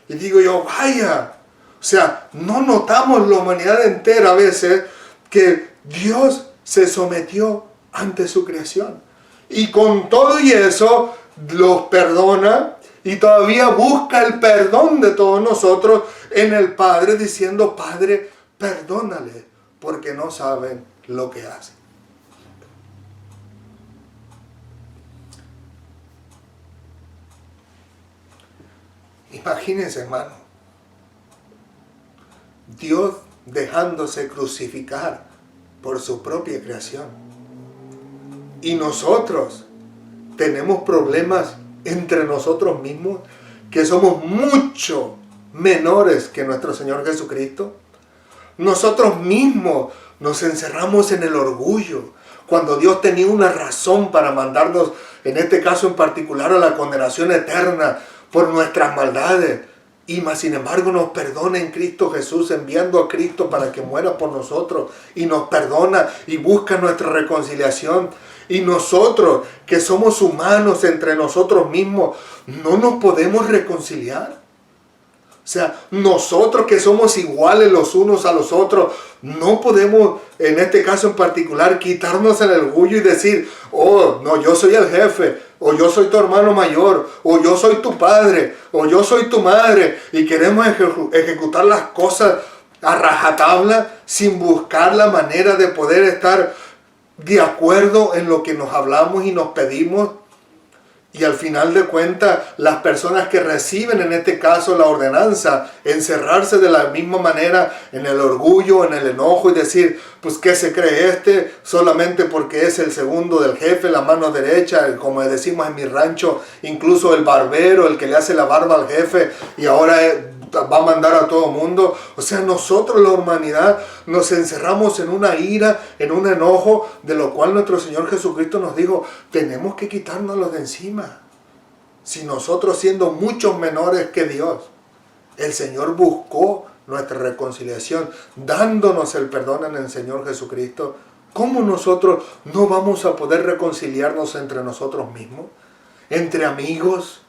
Y digo yo, vaya, o sea, no notamos la humanidad entera a veces que Dios se sometió ante su creación. Y con todo y eso, los perdona y todavía busca el perdón de todos nosotros en el Padre, diciendo, Padre, perdónale, porque no saben lo que hacen. Imagínense, hermano, Dios dejándose crucificar por su propia creación. Y nosotros tenemos problemas entre nosotros mismos, que somos mucho menores que nuestro Señor Jesucristo. Nosotros mismos nos encerramos en el orgullo, cuando Dios tenía una razón para mandarnos, en este caso en particular, a la condenación eterna por nuestras maldades. Y más sin embargo nos perdona en Cristo Jesús, enviando a Cristo para que muera por nosotros. Y nos perdona y busca nuestra reconciliación. Y nosotros, que somos humanos entre nosotros mismos, no nos podemos reconciliar. O sea, nosotros que somos iguales los unos a los otros, no podemos, en este caso en particular, quitarnos el orgullo y decir, oh, no, yo soy el jefe, o yo soy tu hermano mayor, o yo soy tu padre, o yo soy tu madre, y queremos ejecutar las cosas a rajatabla sin buscar la manera de poder estar de acuerdo en lo que nos hablamos y nos pedimos. Y al final de cuentas, las personas que reciben en este caso la ordenanza, encerrarse de la misma manera en el orgullo, en el enojo y decir, pues ¿qué se cree este? Solamente porque es el segundo del jefe, la mano derecha, como decimos en mi rancho, incluso el barbero, el que le hace la barba al jefe y ahora va a mandar a todo mundo. O sea, nosotros, la humanidad, nos encerramos en una ira, en un enojo, de lo cual nuestro Señor Jesucristo nos dijo, tenemos que quitárnoslo de encima. Si nosotros, siendo muchos menores que Dios, el Señor buscó nuestra reconciliación, dándonos el perdón en el Señor Jesucristo, ¿cómo nosotros no vamos a poder reconciliarnos entre nosotros mismos? Entre amigos,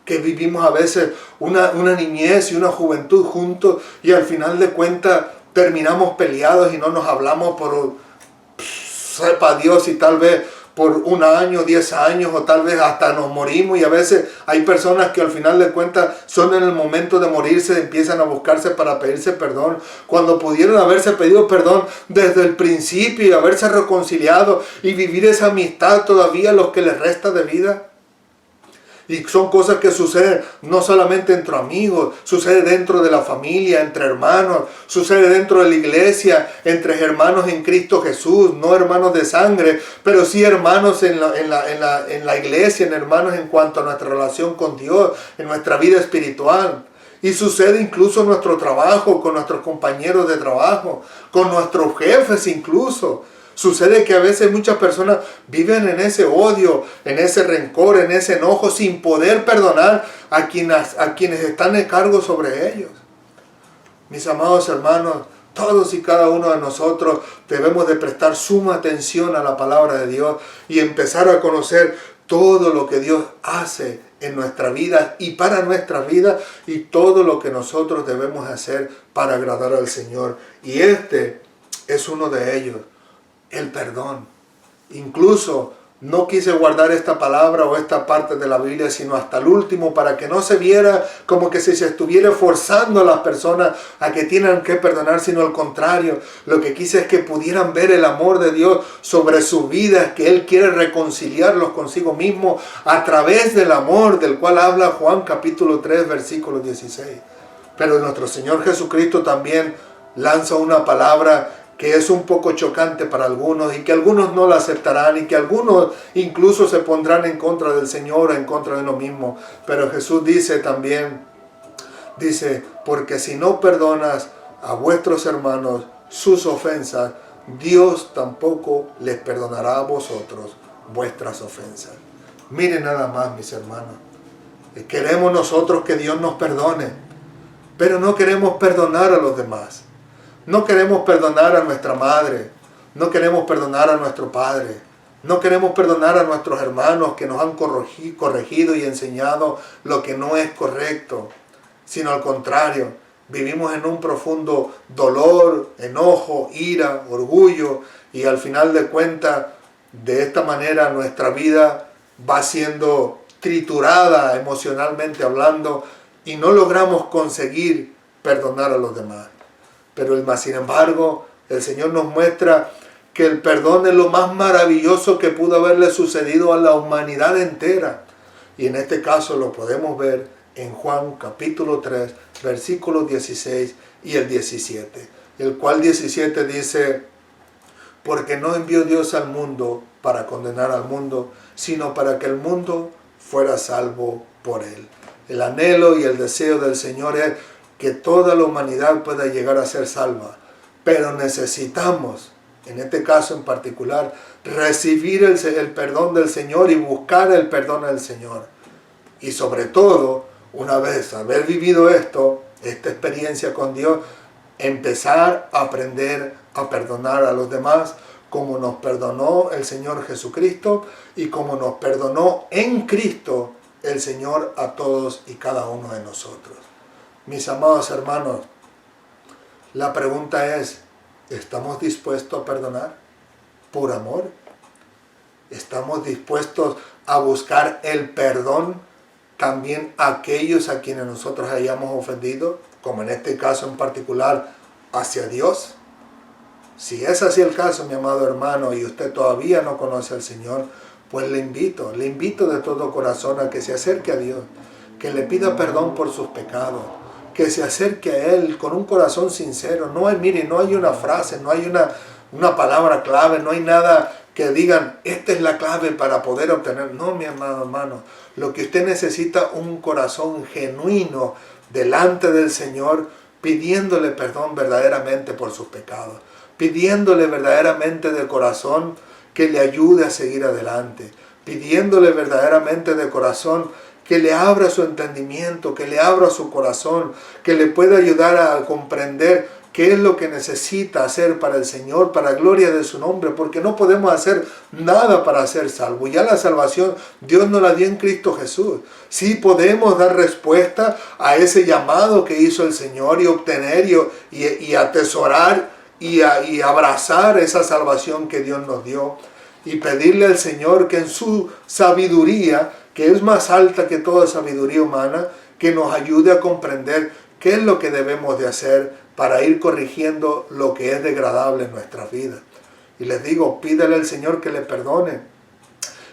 que vivimos a veces una niñez y una juventud juntos y al final de cuentas terminamos peleados y no nos hablamos por, sepa Dios, y tal vez por 1 año, 10 años o tal vez hasta nos morimos. Y a veces hay personas que al final de cuentas son en el momento de morirse, empiezan a buscarse para pedirse perdón, cuando pudieron haberse pedido perdón desde el principio y haberse reconciliado y vivir esa amistad todavía los que les resta de vida. Y son cosas que suceden no solamente entre amigos, sucede dentro de la familia, entre hermanos, sucede dentro de la iglesia, entre hermanos en Cristo Jesús, no hermanos de sangre, pero sí hermanos en la iglesia, hermanos en cuanto a nuestra relación con Dios, en nuestra vida espiritual. Y sucede incluso en nuestro trabajo, con nuestros compañeros de trabajo, con nuestros jefes incluso. Sucede que a veces muchas personas viven en ese odio, en ese rencor, en ese enojo, sin poder perdonar a quienes están en cargo sobre ellos. Mis amados hermanos, todos y cada uno de nosotros debemos de prestar suma atención a la palabra de Dios y empezar a conocer todo lo que Dios hace en nuestra vida y para nuestra vida y todo lo que nosotros debemos hacer para agradar al Señor. Y este es uno de ellos. El perdón. Incluso No quise guardar esta palabra o esta parte de la Biblia, sino hasta el último, para que no se viera como que si se estuviera forzando a las personas a que tienen que perdonar, sino al contrario. Lo que quise es que pudieran ver el amor de Dios sobre sus vidas, que Él quiere reconciliarlos consigo mismo a través del amor del cual habla Juan capítulo 3, versículo 16. Pero nuestro Señor Jesucristo también lanza una palabra que es un poco chocante para algunos y que algunos no la aceptarán y que algunos incluso se pondrán en contra del Señor o en contra de uno mismo. Pero Jesús dice también, porque si no perdonas a vuestros hermanos sus ofensas, Dios tampoco les perdonará a vosotros vuestras ofensas. Miren nada más, mis hermanos. Queremos nosotros que Dios nos perdone, pero no queremos perdonar a los demás. No queremos perdonar a nuestra madre, no queremos perdonar a nuestro padre, no queremos perdonar a nuestros hermanos que nos han corregido y enseñado lo que no es correcto, sino al contrario, vivimos en un profundo dolor, enojo, ira, orgullo, y al final de cuentas, de esta manera nuestra vida va siendo triturada emocionalmente hablando y no logramos conseguir perdonar a los demás. Pero sin embargo, el Señor nos muestra que el perdón es lo más maravilloso que pudo haberle sucedido a la humanidad entera. Y en este caso lo podemos ver en Juan capítulo 3, versículos 16 y el 17. El cual 17 dice, porque no envió Dios al mundo para condenar al mundo, sino para que el mundo fuera salvo por él. El anhelo y el deseo del Señor es que toda la humanidad pueda llegar a ser salva, pero necesitamos, en este caso en particular, recibir el perdón del Señor y buscar el perdón del Señor. Y sobre todo, una vez haber vivido esta experiencia con Dios, empezar a aprender a perdonar a los demás, como nos perdonó el Señor Jesucristo y como nos perdonó en Cristo el Señor a todos y cada uno de nosotros. Mis amados hermanos, la pregunta es, ¿estamos dispuestos a perdonar por amor? ¿Estamos dispuestos a buscar el perdón también a aquellos a quienes nosotros hayamos ofendido, como en este caso en particular, hacia Dios? Si es así el caso, mi amado hermano, y usted todavía no conoce al Señor, pues le invito de todo corazón a que se acerque a Dios, que le pida perdón por sus pecados, que se acerque a Él con un corazón sincero. No hay una frase, no hay una palabra clave, no hay nada que digan, esta es la clave para poder obtener. No, mi amado hermano, lo que usted necesita, un corazón genuino delante del Señor, pidiéndole perdón verdaderamente por sus pecados, pidiéndole verdaderamente de corazón que le ayude a seguir adelante, pidiéndole verdaderamente de corazón que le abra su entendimiento, que le abra su corazón, que le pueda ayudar a comprender qué es lo que necesita hacer para el Señor, para gloria de su nombre, porque no podemos hacer nada para ser salvos. Ya la salvación Dios nos la dio en Cristo Jesús. Sí podemos dar respuesta a ese llamado que hizo el Señor y obtener y atesorar y abrazar esa salvación que Dios nos dio y pedirle al Señor que en su sabiduría, que es más alta que toda sabiduría humana, que nos ayude a comprender qué es lo que debemos de hacer para ir corrigiendo lo que es degradable en nuestra vida. Y les digo, pídale al Señor que le perdone.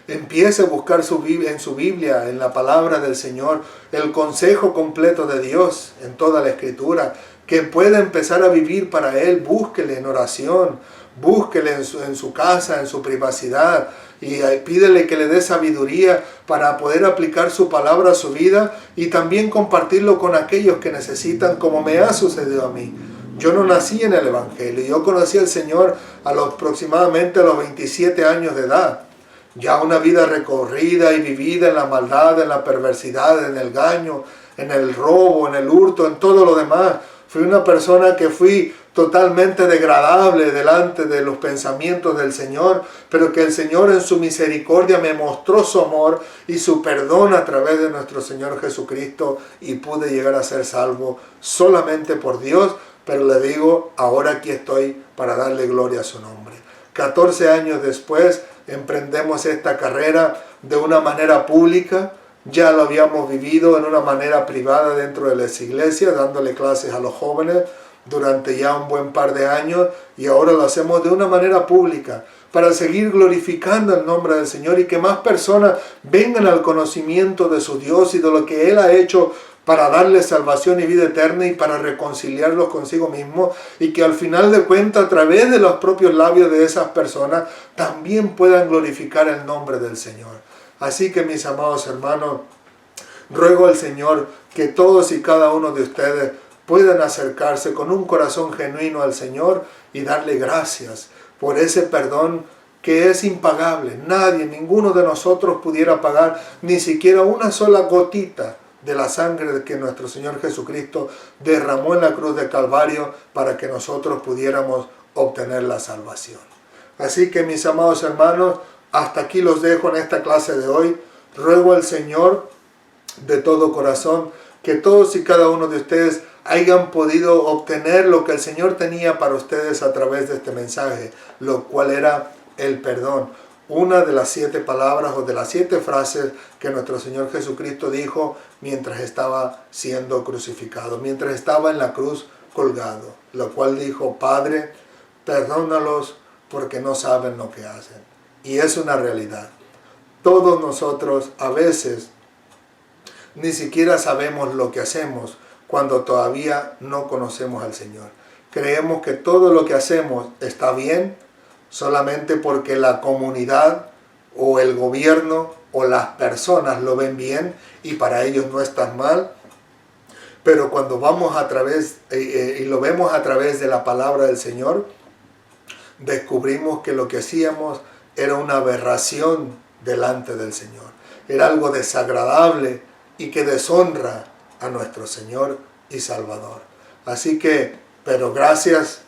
Empiece a buscar en su Biblia, en la palabra del Señor, el consejo completo de Dios en toda la Escritura, que pueda empezar a vivir para Él. Búsquele en oración, búsquele en su casa, en su privacidad, y pídele que le dé sabiduría para poder aplicar su palabra a su vida y también compartirlo con aquellos que necesitan, como me ha sucedido a mí. Yo no nací en el Evangelio, yo conocí al Señor aproximadamente a los 27 años de edad. Ya una vida recorrida y vivida en la maldad, en la perversidad, en el engaño, en el robo, en el hurto, en todo lo demás. Fui una persona que fui totalmente degradable delante de los pensamientos del Señor, pero que el Señor en su misericordia me mostró su amor y su perdón a través de nuestro Señor Jesucristo y pude llegar a ser salvo solamente por Dios, pero le digo, ahora aquí estoy para darle gloria a su nombre. 14 años después, emprendemos esta carrera de una manera pública. Ya lo habíamos vivido en una manera privada dentro de las iglesias, dándole clases a los jóvenes durante ya un buen par de años, y ahora lo hacemos de una manera pública para seguir glorificando el nombre del Señor y que más personas vengan al conocimiento de su Dios y de lo que Él ha hecho para darles salvación y vida eterna y para reconciliarlos consigo mismo, y que al final de cuentas, a través de los propios labios de esas personas, también puedan glorificar el nombre del Señor. Así que, mis amados hermanos, ruego al Señor que todos y cada uno de ustedes puedan acercarse con un corazón genuino al Señor y darle gracias por ese perdón que es impagable. Nadie, ninguno de nosotros pudiera pagar ni siquiera una sola gotita de la sangre que nuestro Señor Jesucristo derramó en la cruz de Calvario para que nosotros pudiéramos obtener la salvación. Así que, mis amados hermanos, hasta aquí los dejo en esta clase de hoy. Ruego al Señor de todo corazón que todos y cada uno de ustedes hayan podido obtener lo que el Señor tenía para ustedes a través de este mensaje, lo cual era el perdón. Una de las 7 palabras o de las 7 frases que nuestro Señor Jesucristo dijo mientras estaba siendo crucificado, mientras estaba en la cruz colgado, lo cual dijo: Padre, perdónalos porque no saben lo que hacen. Y es una realidad. Todos nosotros a veces ni siquiera sabemos lo que hacemos cuando todavía no conocemos al Señor. Creemos que todo lo que hacemos está bien solamente porque la comunidad o el gobierno o las personas lo ven bien y para ellos no es tan mal. Pero cuando vamos a través y lo vemos a través de la palabra del Señor, descubrimos que lo que hacíamos era una aberración delante del Señor. Era algo desagradable y que deshonra a nuestro Señor y Salvador. Así que, pero gracias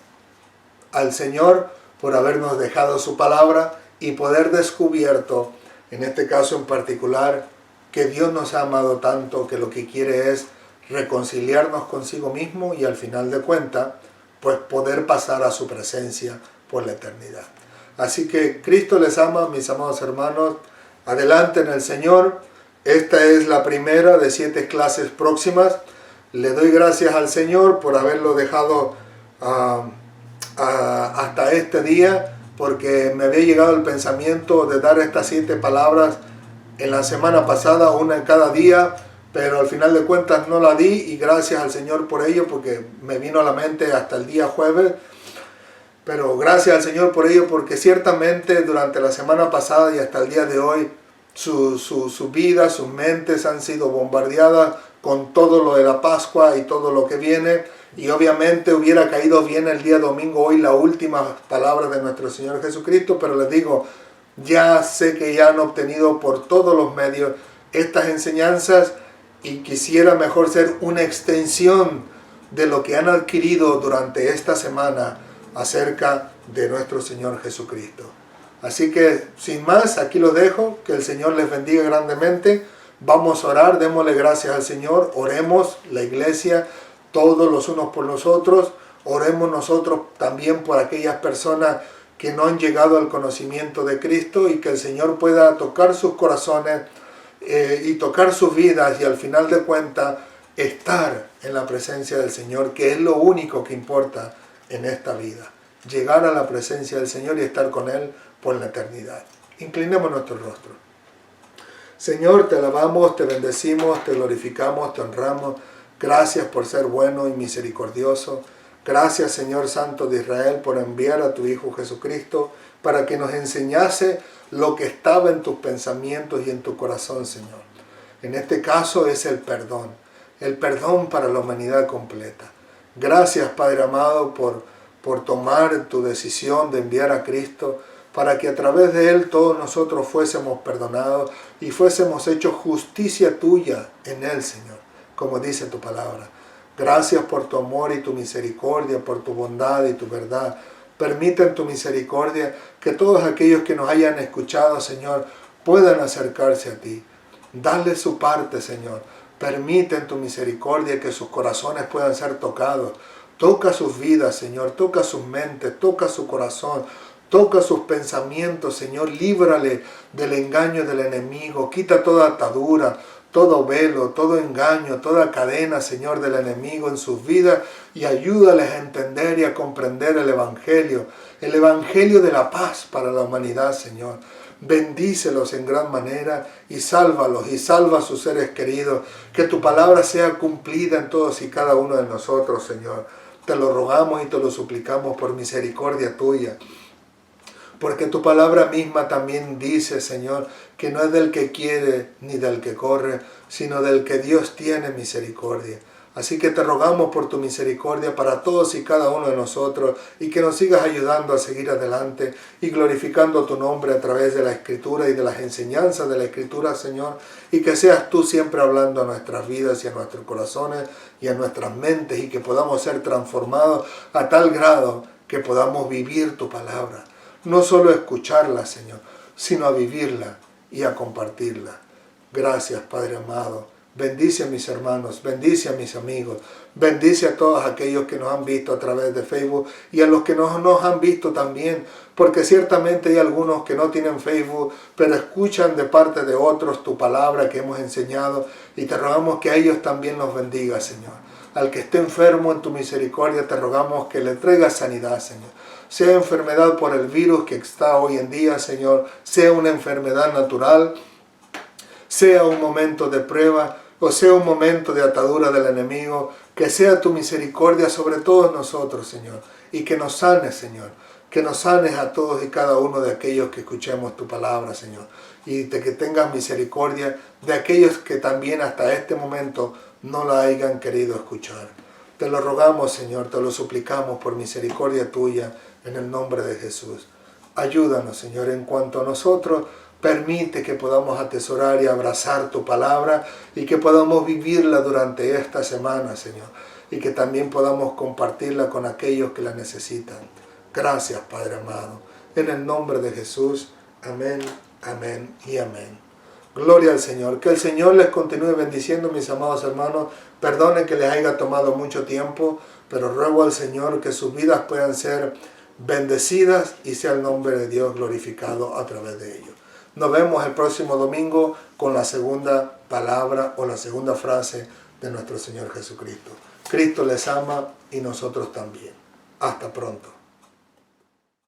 al Señor por habernos dejado su palabra y poder descubierto, en este caso en particular, que Dios nos ha amado tanto que lo que quiere es reconciliarnos consigo mismo y al final de cuentas, pues poder pasar a su presencia por la eternidad. Así que Cristo les ama, mis amados hermanos. Adelante en el Señor. Esta es la primera de 7 clases próximas. Le doy gracias al Señor por haberlo dejado hasta este día, porque me había llegado el pensamiento de dar estas 7 palabras en la semana pasada, una en cada día, pero al final de cuentas no la di, y gracias al Señor por ello, porque me vino a la mente hasta el día jueves. Pero gracias al Señor por ello, porque ciertamente durante la semana pasada y hasta el día de hoy, su vida, sus mentes han sido bombardeadas con todo lo de la Pascua y todo lo que viene. Y obviamente hubiera caído bien el día domingo, hoy la última palabra de nuestro Señor Jesucristo, pero les digo, ya sé que ya han obtenido por todos los medios estas enseñanzas y quisiera mejor ser una extensión de lo que han adquirido durante esta semana acerca de nuestro Señor Jesucristo. Así que, sin más, aquí lo dejo. Que el Señor les bendiga grandemente. Vamos a orar, démosle gracias al Señor. Oremos, la iglesia, todos los unos por los otros. Oremos nosotros también por aquellas personas que no han llegado al conocimiento de Cristo, y que el Señor pueda tocar sus corazones y tocar sus vidas, y al final de cuentas estar en la presencia del Señor, que es lo único que importa en esta vida. Llegar a la presencia del Señor y estar con Él por la eternidad. Inclinemos nuestro rostro. Señor, te alabamos, te bendecimos, te glorificamos, te honramos. Gracias por ser bueno y misericordioso. Gracias, Señor Santo de Israel, por enviar a tu Hijo Jesucristo para que nos enseñase lo que estaba en tus pensamientos y en tu corazón, Señor. En este caso es el perdón para la humanidad completa. Gracias, Padre amado, por tomar tu decisión de enviar a Cristo para que a través de Él todos nosotros fuésemos perdonados y fuésemos hechos justicia tuya en Él, Señor, como dice tu palabra. Gracias por tu amor y tu misericordia, por tu bondad y tu verdad. Permite en tu misericordia que todos aquellos que nos hayan escuchado, Señor, puedan acercarse a ti. Dale su parte, Señor. Permite en tu misericordia que sus corazones puedan ser tocados. Toca sus vidas, Señor. Toca sus mentes, toca su corazón. Toca sus pensamientos, Señor, líbrale del engaño del enemigo, quita toda atadura, todo velo, todo engaño, toda cadena, Señor, del enemigo en sus vidas y ayúdales a entender y a comprender el Evangelio de la paz para la humanidad, Señor. Bendícelos en gran manera y sálvalos y salva a sus seres queridos. Que tu palabra sea cumplida en todos y cada uno de nosotros, Señor. Te lo rogamos y te lo suplicamos por misericordia tuya. Porque tu palabra misma también dice, Señor, que no es del que quiere ni del que corre, sino del que Dios tiene misericordia. Así que te rogamos por tu misericordia para todos y cada uno de nosotros y que nos sigas ayudando a seguir adelante y glorificando tu nombre a través de la Escritura y de las enseñanzas de la Escritura, Señor, y que seas tú siempre hablando a nuestras vidas y a nuestros corazones y a nuestras mentes y que podamos ser transformados a tal grado que podamos vivir tu palabra. No solo escucharla, Señor, sino a vivirla y a compartirla. Gracias, Padre amado. Bendice a mis hermanos, bendice a mis amigos, bendice a todos aquellos que nos han visto a través de Facebook y a los que no nos han visto también, porque ciertamente hay algunos que no tienen Facebook, pero escuchan de parte de otros tu palabra que hemos enseñado y te rogamos que a ellos también los bendiga, Señor. Al que esté enfermo en tu misericordia te rogamos que le traigas sanidad, Señor. Sea enfermedad por el virus que está hoy en día, Señor, sea una enfermedad natural, sea un momento de prueba, o sea un momento de atadura del enemigo, que sea tu misericordia sobre todos nosotros, Señor, y que nos sanes, Señor, que nos sanes a todos y cada uno de aquellos que escuchemos tu palabra, Señor, y que tengas misericordia de aquellos que también hasta este momento no la hayan querido escuchar. Te lo rogamos, Señor, te lo suplicamos por misericordia tuya, en el nombre de Jesús. Ayúdanos, Señor, en cuanto a nosotros. Permite que podamos atesorar y abrazar tu palabra y que podamos vivirla durante esta semana, Señor, y que también podamos compartirla con aquellos que la necesitan. Gracias, Padre amado. En el nombre de Jesús, amén, amén y amén. Gloria al Señor. Que el Señor les continúe bendiciendo, mis amados hermanos. Perdone que les haya tomado mucho tiempo, pero ruego al Señor que sus vidas puedan ser bendecidas y sea el nombre de Dios glorificado a través de ellos. Nos vemos el próximo domingo con la segunda palabra o la segunda frase de nuestro Señor Jesucristo. Cristo les ama y nosotros también. Hasta pronto.